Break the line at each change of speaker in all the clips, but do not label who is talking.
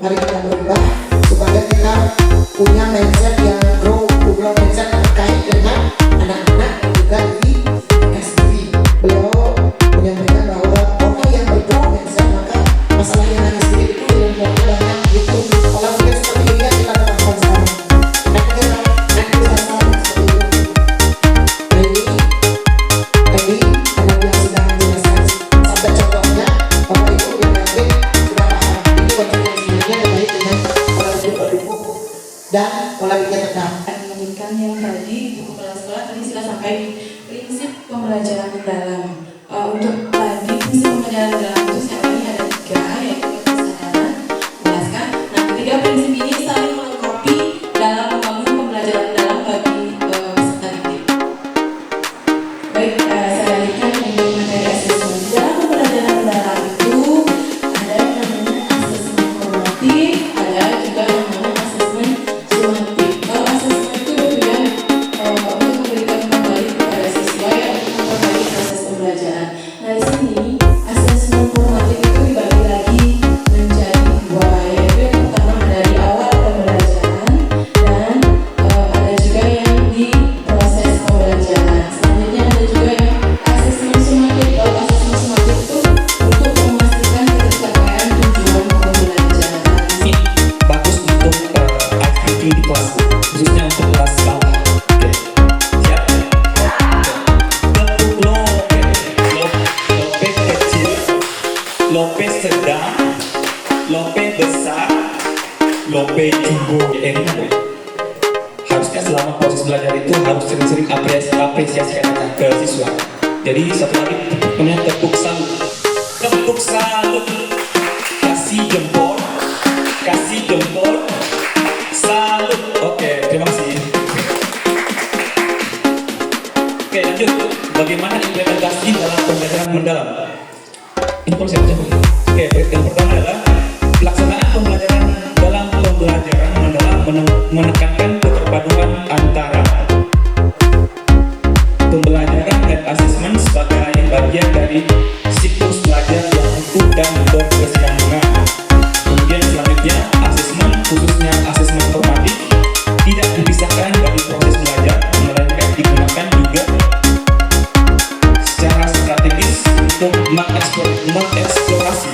Mari kita berubah supaya kita punya mindset yang grow, punya mindset terkait dengan anak-anak juga di SD. Beliau menyampaikan bahwa orang yang bergrow mindset maka masalah yang ada sendiri itu ilmunya banyak gitu. Kalau mungkin seperti ini yang kita lakukan sekarang. Nanti sasaran seperti itu. Ini anak yang sudah menjelaskan sampai contohnya, Bapak Ibu yang nanti sudah paham. Ini konsekuensinya terkait dengan pola hidup berdukung dan pola pikir tetap.
Melanjutkan yang tadi buku kepala sekolah tadi sudah sampai prinsip pembelajaran mendalam. Untuk tadi prinsip pembelajaran mendalam itu sekarang ini ada 3, yaitu kesadaran, menjelaskan. Nah, ketiga prinsip ini saling melengkapi dalam membangun pembelajaran mendalam bagi peserta didik. Baik, saya lanjutkan untuk materi asesmen. Dalam pembelajaran mendalam itu ada yang namanya asesmen formatif, ada juga yang namanya asesmen sumatif. Kalau asesmen itu bertujuan untuk memberikan kembali kepada siswa yang untuk memperbaiki proses pembelajaran. Nah, di sini asesmen formatif itu dibagi lagi menjadi 2, yaitu yang pertama dari awal pembelajaran dan ada juga yang di proses pembelajaran. Selanjutnya ada juga yang asesmen sumatif. Kalau asesmen sumatif itu untuk memastikan ketercapaian tujuan pembelajaran.
Ini bagus untuk activity di kelas, khususnya untuk kelas bawah. Oke, siap? Bentuk lope, lope kecil, lope sedang, lope besar, lope jumbo. Ini apa? Harusnya selama proses belajar itu harus sering-sering apresiasi ke siswa. Jadi satu lagi namanya tepuk salut. Tepuk salut. Kasih jempol. Kasih jempol. Salut. Oke, terima kasih. Oke, lanjut. Bagaimana implementasi dalam pembelajaran mendalam? Ini perlu saya baca. Oke, yang pertama adalah pelaksanaan pembelajaran dalam pembelajaran mendalam menekankan keterpaduan antara pembelajaran dan asesmen sebagai bagian dari siklus belajar yang utuh dan berkesinambungan. Kemudian selanjutnya asesmen, khususnya asesmen formatif, tidak dipisahkan dari proses belajar, melainkan digunakan juga secara strategis untuk mengeksplorasi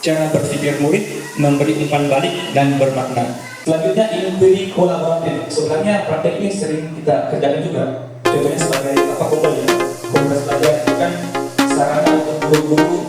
cara berpikir murid, memberi umpan balik dan bermakna. Selanjutnya inquiry kolaboratif. Sebenarnya praktek ini sering kita kerjakan juga. Contohnya sebagai komunitas belajar itu kan sarana untuk guru-guru